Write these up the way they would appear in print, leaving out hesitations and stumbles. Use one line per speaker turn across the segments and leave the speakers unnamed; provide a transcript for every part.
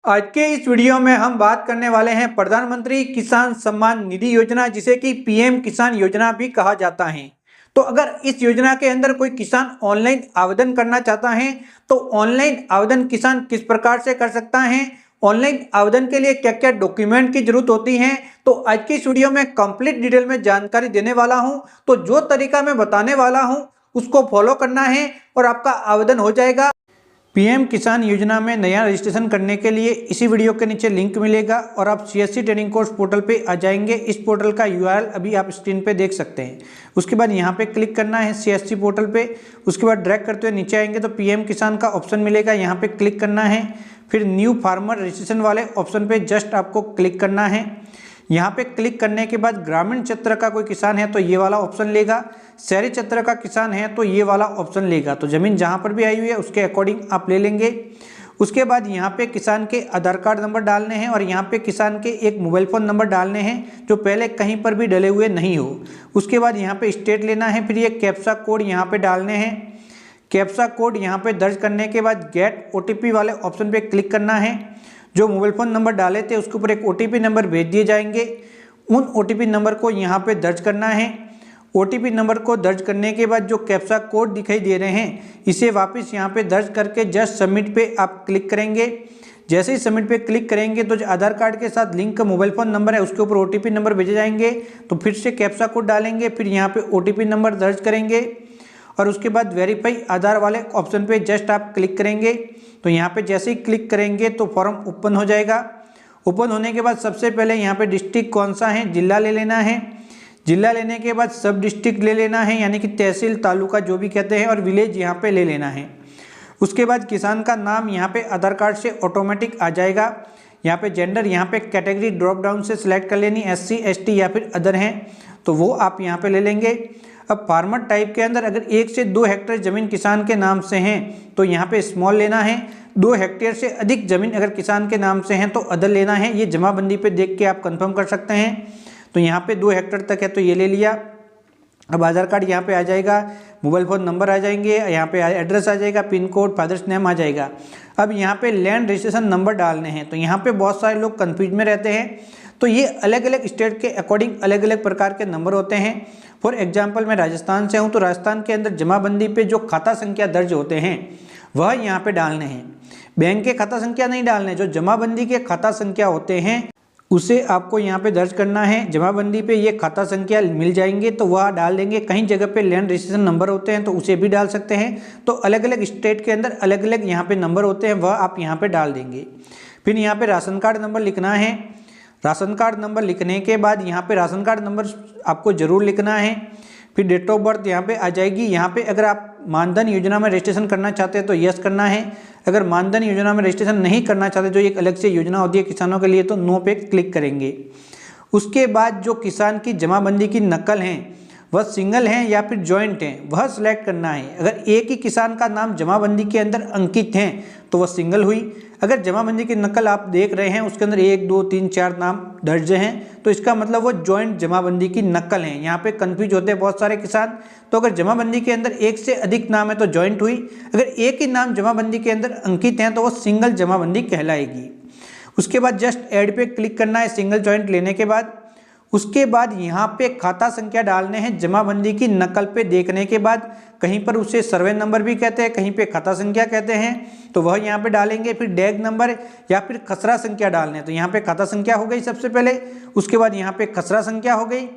आज के इस वीडियो में हम बात करने वाले हैं प्रधानमंत्री किसान सम्मान निधि योजना, जिसे कि पीएम किसान योजना भी कहा जाता है। तो अगर इस योजना के अंदर कोई किसान ऑनलाइन आवेदन करना चाहता है तो ऑनलाइन आवेदन किसान किस प्रकार से कर सकता है, ऑनलाइन आवेदन के लिए क्या क्या डॉक्यूमेंट की जरूरत होती है, तो आज की इस वीडियो में कंप्लीट डिटेल में जानकारी देने वाला हूं। तो जो तरीका मैं बताने वाला हूं उसको फॉलो करना है और आपका आवेदन हो जाएगा। पीएम किसान योजना में नया रजिस्ट्रेशन करने के लिए इसी वीडियो के नीचे लिंक मिलेगा और आप सीएससी ट्रेनिंग कोर्स पोर्टल पे आ जाएंगे। इस पोर्टल का यूआरएल अभी आप स्क्रीन पे देख सकते हैं। उसके बाद यहाँ पे क्लिक करना है सीएससी पोर्टल पे। उसके बाद ड्रैग करते हुए नीचे आएंगे तो पीएम किसान का ऑप्शन मिलेगा, यहाँ पे क्लिक करना है। फिर न्यू फार्मर रजिस्ट्रेशन वाले ऑप्शन पे जस्ट आपको क्लिक करना है। यहाँ पे क्लिक करने के बाद ग्रामीण क्षेत्र का कोई किसान है तो ये वाला ऑप्शन लेगा, शहरी क्षेत्र का किसान है तो ये वाला ऑप्शन लेगा। तो ज़मीन जहाँ पर भी आई हुई है उसके अकॉर्डिंग आप ले लेंगे। उसके बाद यहाँ पे किसान के आधार कार्ड नंबर डालने हैं और यहाँ पे किसान के एक मोबाइल फ़ोन नंबर डालने हैं जो पहले कहीं पर भी डले हुए नहीं हो। उसके बाद यहाँ पे स्टेट लेना है, फिर ये कैप्चा कोड यहाँ पे डालने हैं। कैप्चा कोड यहाँ पे दर्ज करने के बाद गेट ओटीपी वाले ऑप्शन पे क्लिक करना है। जो मोबाइल फ़ोन नंबर डाले थे उसके ऊपर एक ओटीपी नंबर भेज दिए जाएंगे, उन ओटीपी नंबर को यहाँ पे दर्ज करना है। ओटीपी नंबर को दर्ज करने के बाद जो कैप्चा कोड दिखाई दे रहे हैं इसे वापस यहाँ पे दर्ज करके जस्ट सबमिट पे आप क्लिक करेंगे। जैसे ही सबमिट पे क्लिक करेंगे तो जो आधार कार्ड के साथ लिंक का मोबाइल फ़ोन नंबर है उसके ऊपर ओटीपी नंबर भेजे जाएंगे। तो फिर से कैप्चा कोड डालेंगे, फिर यहाँ पे ओटीपी नंबर दर्ज करेंगे और उसके बाद वेरीफाई आधार वाले ऑप्शन पे जस्ट आप क्लिक करेंगे। तो यहाँ पे जैसे ही क्लिक करेंगे तो फॉर्म ओपन हो जाएगा। ओपन होने के बाद सबसे पहले यहाँ पे डिस्ट्रिक्ट कौन सा है, जिला ले लेना है। जिला लेने के बाद सब डिस्ट्रिक्ट ले लेना है, यानी कि तहसील तालुका जो भी कहते हैं, और विलेज यहाँ पे ले लेना है। उसके बाद किसान का नाम यहाँ पे आधार कार्ड से ऑटोमेटिक आ जाएगा। यहाँ पे जेंडर, यहाँ पे कैटेगरी ड्रॉप डाउन से सिलेक्ट कर लेनी, SC ST या फिर अदर हैं तो वो आप यहाँ पे ले लेंगे। अब फार्मर टाइप के अंदर अगर 1 से 2 हेक्टेयर ज़मीन किसान के नाम से हैं तो यहाँ पे स्मॉल लेना है। 2 हेक्टेयर से अधिक ज़मीन अगर किसान के नाम से हैं तो अदर लेना है। ये जमाबंदी पे देख के आप कंफर्म कर सकते हैं। तो यहाँ पे 2 हेक्टेयर तक है तो ये ले लिया। अब आधार कार्ड यहाँ पे आ जाएगा, मोबाइल फ़ोन नंबर आ जाएंगे, यहाँ पे एड्रेस आ जाएगा, पिन कोड, फादर्स नेम आ जाएगा। अब यहाँ पे लैंड रजिस्ट्रेशन नंबर डालने हैं। तो यहाँ पे बहुत सारे लोग कन्फ्यूज में रहते हैं। तो ये अलग अलग स्टेट के अकॉर्डिंग अलग अलग प्रकार के नंबर होते हैं। फॉर एग्जांपल मैं राजस्थान से हूँ तो राजस्थान के अंदर जमाबंदी पे जो खाता संख्या दर्ज होते हैं वह यहाँ पे डालने हैं। बैंक के खाता संख्या नहीं डालने, जो जमाबंदी के खाता संख्या होते हैं उसे आपको यहाँ पे दर्ज करना है। जमाबंदी पे ये खाता संख्या मिल जाएंगे तो वह डाल देंगे। कहीं जगह पे लैंड रजिस्ट्रेशन नंबर होते हैं तो उसे भी डाल सकते हैं। तो अलग अलग स्टेट के अंदर अलग अलग यहाँ पे नंबर होते हैं, वह आप यहाँ पे डाल देंगे। फिर यहाँ पे राशन कार्ड नंबर लिखना है। राशन कार्ड नंबर लिखने के बाद यहाँ पे राशन कार्ड नंबर आपको ज़रूर लिखना है। फिर डेट ऑफ बर्थ यहाँ पे आ जाएगी। यहाँ पे अगर आप मानधन योजना में रजिस्ट्रेशन करना चाहते हैं तो यस करना है। अगर मानधन योजना में रजिस्ट्रेशन नहीं करना चाहते, जो एक अलग से योजना होती है किसानों के लिए, तो नो पे क्लिक करेंगे। उसके बाद जो किसान की जमाबंदी की नकल हैं वह सिंगल हैं या फिर जॉइंट हैं वह सिलेक्ट करना है। अगर एक ही किसान का नाम जमाबंदी के अंदर अंकित हैं तो वह सिंगल हुई। अगर जमाबंदी की नकल आप देख रहे हैं उसके अंदर 1 2 3 4 नाम दर्ज हैं तो इसका मतलब वो जॉइंट जमाबंदी की नकल हैं। यहाँ पे कंफ्यूज होते हैं बहुत सारे किसान। तो अगर जमाबंदी के अंदर 1 से अधिक नाम है तो जॉइंट हुई। अगर एक ही नाम जमाबंदी के अंदर अंकित हैं तो वो सिंगल जमाबंदी कहलाएगी। उसके बाद जस्ट ऐड पे क्लिक करना है सिंगल जॉइंट लेने के बाद। उसके बाद यहाँ पे खाता संख्या डालने हैं जमाबंदी की नकल पे देखने के बाद। कहीं पर उसे सर्वे नंबर भी कहते हैं, कहीं पे खाता संख्या कहते हैं, तो वह यहाँ पे डालेंगे। फिर डैग नंबर या फिर खसरा संख्या डालने हैं। तो यहाँ पे खाता संख्या हो गई सबसे पहले, उसके बाद यहाँ पे खसरा संख्या हो गई।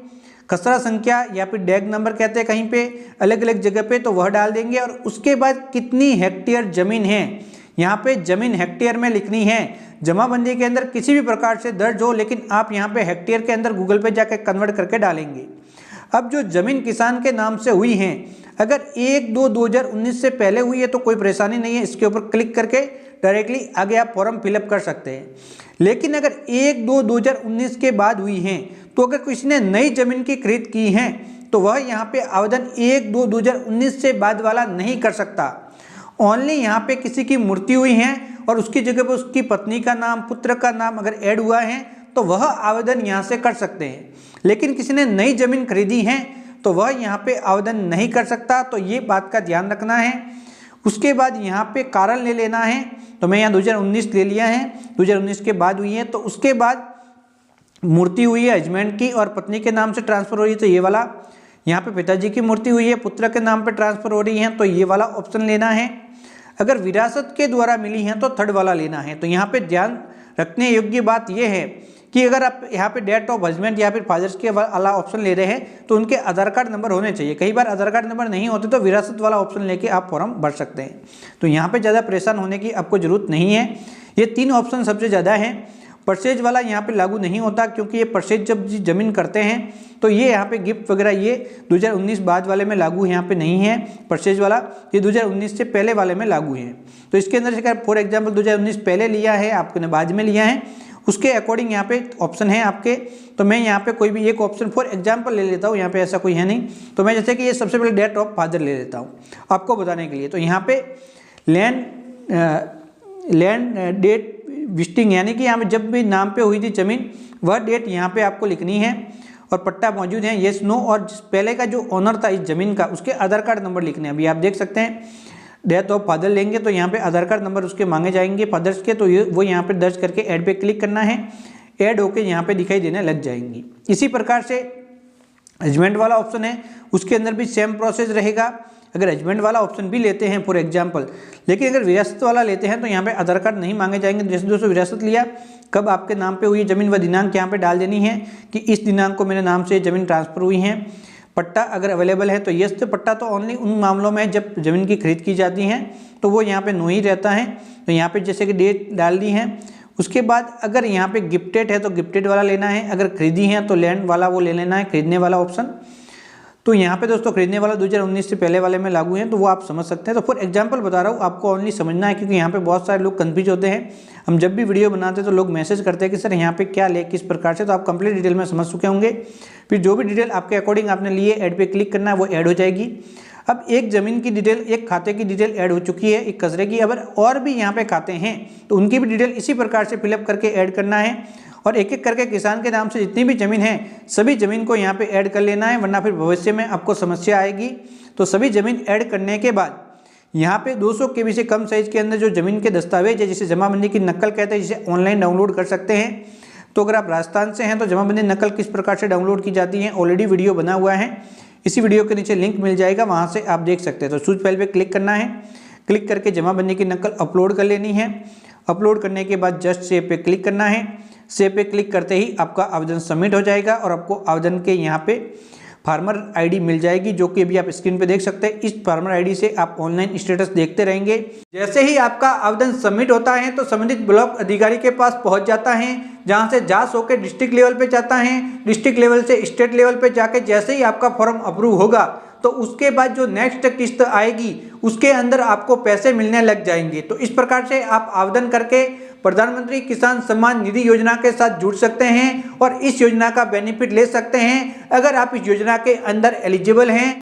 खसरा संख्या या फिर डैग नंबर कहते हैं कहीं पे अलग अलग जगह पे, तो वह डाल देंगे। और उसके बाद कितनी हेक्टेयर ज़मीन है, यहाँ पे ज़मीन हेक्टेयर में लिखनी है। जमाबंदी के अंदर किसी भी प्रकार से दर्ज हो, लेकिन आप यहाँ पे हेक्टेयर के अंदर गूगल पे जाके कन्वर्ट करके डालेंगे। अब जो ज़मीन किसान के नाम से हुई हैं, अगर 1/2/2019 से पहले हुई है तो कोई परेशानी नहीं है, इसके ऊपर क्लिक करके डायरेक्टली आगे आप फॉर्म फिलअप कर सकते हैं। लेकिन अगर 1/2/2019 के बाद हुई हैं तो अगर किसी ने नई ज़मीन की खरीद की है तो वह यहाँ पे आवेदन 1/2/2019 से बाद वाला नहीं कर सकता। ओनली यहाँ पे किसी की मृत्यु हुई है और उसकी जगह पर उसकी पत्नी का नाम, पुत्र का नाम अगर ऐड हुआ है तो वह आवेदन यहाँ से कर सकते हैं। लेकिन किसी ने नई ज़मीन खरीदी है तो वह यहाँ पे आवेदन नहीं कर सकता। तो ये बात का ध्यान रखना है। उसके बाद यहाँ पे कारण ले लेना है, तो मैं यहाँ 2019 ले लिया है, 2019 के बाद हुई है। तो उसके बाद मूर्ति हुई है हस्बैंड की और पत्नी के नाम से ट्रांसफर हो रही है, तो ये वाला। यहाँ पे पिताजी की मूर्ति हुई है, पुत्र के नाम पे ट्रांसफर हो रही है, तो ये वाला ऑप्शन लेना है। अगर विरासत के द्वारा मिली है तो थर्ड वाला लेना है। तो यहाँ पे ध्यान रखने योग्य बात यह है कि अगर आप यहाँ पे डेट ऑफ हस्बैंड या फिर फादर्स के वाला ऑप्शन ले रहे हैं तो उनके आधार कार्ड नंबर होने चाहिए। कई बार आधार कार्ड नंबर नहीं होते तो विरासत वाला ऑप्शन लेके आप फॉर्म भर सकते हैं। तो यहाँ पे ज़्यादा परेशान होने की आपको ज़रूरत नहीं है। ये 3 ऑप्शन सबसे ज़्यादा हैं। परचेज वाला यहाँ पे लागू नहीं होता, क्योंकि ये परचेज जब ज़मीन करते हैं तो ये यहाँ पे गिफ्ट वगैरह ये 2019 बाद वाले में लागू यहाँ पे नहीं है। परचेज वाला ये 2019 से पहले वाले में लागू है। तो इसके अंदर से फॉर एग्जाम्पल 2019 पहले लिया है, आपने बाद में लिया है, उसके अकॉर्डिंग यहाँ पे ऑप्शन है आपके। तो मैं यहाँ पे कोई भी एक ऑप्शन फॉर एग्जाम्पल ले लेता हूँ, यहाँ पे ऐसा कोई है नहीं। तो मैं जैसे कि ये सबसे पहले डेट ऑफ फादर ले लेता हूँ आपको बताने के लिए। तो यहाँ पे लैंड डेट विजिटिंग, यानी कि यहाँ पे जब भी नाम पे हुई थी जमीन वह डेट यहाँ पे आपको लिखनी है, और पट्टा मौजूद है येस नो, और पहले का जो ऑनर था इस जमीन का उसके आधार कार्ड नंबर लिखने हैं। अभी आप देख सकते हैं डेथ ऑफ फादर लेंगे तो यहाँ पे आधार कार्ड नंबर उसके मांगे जाएंगे फादर्स के, तो वो यहाँ पे दर्ज करके ऐड पे क्लिक करना है, ऐड होके यहाँ पे दिखाई देने लग जाएंगी। इसी प्रकार से हस्बैंड वाला ऑप्शन है, उसके अंदर भी सेम प्रोसेस रहेगा। अगर हस्बैंड वाला ऑप्शन भी लेते हैं फॉर एग्जाम्पल, लेकिन अगर विरासत वाला लेते हैं तो यहाँ पे आधार कार्ड नहीं मांगे जाएंगे। जैसे दोस्तों विरासत लिया, कब आपके नाम पे हुई जमीन व दिनांक यहाँ पे डाल देनी है कि इस दिनांक को मेरे नाम से जमीन ट्रांसफर हुई है। पट्टा अगर अवेलेबल है तो यस, तो पट्टा तो ओनली उन मामलों में जब ज़मीन की खरीद की जाती है तो वो यहाँ पे नो ही रहता है। तो यहाँ पे जैसे कि डेट डाल दी है। उसके बाद अगर यहाँ पे गिफ्टेड है तो गिफ्टेड वाला लेना है, अगर खरीदी है तो लैंड वाला वो ले लेना है, खरीदने वाला ऑप्शन। तो यहाँ पे दोस्तों खरीदने वाला 2019 से पहले वाले में लागू है, तो वो आप समझ सकते हैं। तो फॉर एग्जांपल बता रहा हूँ, आपको ओनली समझना है, क्योंकि यहाँ पे बहुत सारे लोग कंफ्यूज होते हैं। हम जब भी वीडियो बनाते हैं तो लोग मैसेज करते हैं कि सर यहाँ पे क्या ले किस प्रकार से, तो आप कंप्लीट डिटेल में समझ चुके होंगे। फिर जो भी डिटेल आपके अकॉर्डिंग आपने लिए ऐड पे क्लिक करना है, वो ऐड हो जाएगी। अब एक ज़मीन की डिटेल, एक खाते की डिटेल ऐड हो चुकी है, एक कचरे की। अगर और भी यहाँ पे खाते हैं तो उनकी भी डिटेल इसी प्रकार से फिलअप करके ऐड करना है, और एक एक करके किसान के नाम से जितनी भी ज़मीन है सभी ज़मीन को यहाँ पे ऐड कर लेना है, वरना फिर भविष्य में आपको समस्या आएगी। तो सभी ज़मीन ऐड करने के बाद यहाँ पे 200 KB से कम साइज़ के अंदर जो ज़मीन के दस्तावेज है, जिसे जमाबंदी की नकल कहते हैं, जिसे ऑनलाइन डाउनलोड कर सकते हैं। तो अगर आप राजस्थान से हैं तो जमाबंदी नकल किस प्रकार से डाउनलोड की जाती है, ऑलरेडी वीडियो बना हुआ है, इसी वीडियो के नीचे लिंक मिल जाएगा, वहाँ से आप देख सकते हैं। तो चूज फाइल पे क्लिक करना है, क्लिक करके जमाबंदी की नकल अपलोड कर लेनी है। अपलोड करने के बाद जस्ट सेव पे क्लिक करना है। सेव पे क्लिक करते ही आपका आवेदन सबमिट हो जाएगा, और आपको आवेदन के यहाँ पे फार्मर आईडी मिल जाएगी, जो कि अभी आप स्क्रीन पे देख सकते हैं। इस फार्मर आईडी से आप ऑनलाइन स्टेटस देखते रहेंगे। जैसे ही आपका आवेदन सबमिट होता है तो संबंधित ब्लॉक अधिकारी के पास पहुंच जाता है, जहां से जांच होकर डिस्ट्रिक्ट लेवल पे जाता है, डिस्ट्रिक्ट लेवल से स्टेट लेवल पे जाके जैसे ही आपका फॉर्म अप्रूव होगा तो उसके बाद जो नेक्स्ट किस्त आएगी उसके अंदर आपको पैसे मिलने लग जाएंगे। तो इस प्रकार से आप आवेदन करके प्रधानमंत्री किसान सम्मान निधि योजना के साथ जुड़ सकते हैं और इस योजना का बेनिफिट ले सकते हैं, अगर आप इस योजना के अंदर एलिजिबल हैं।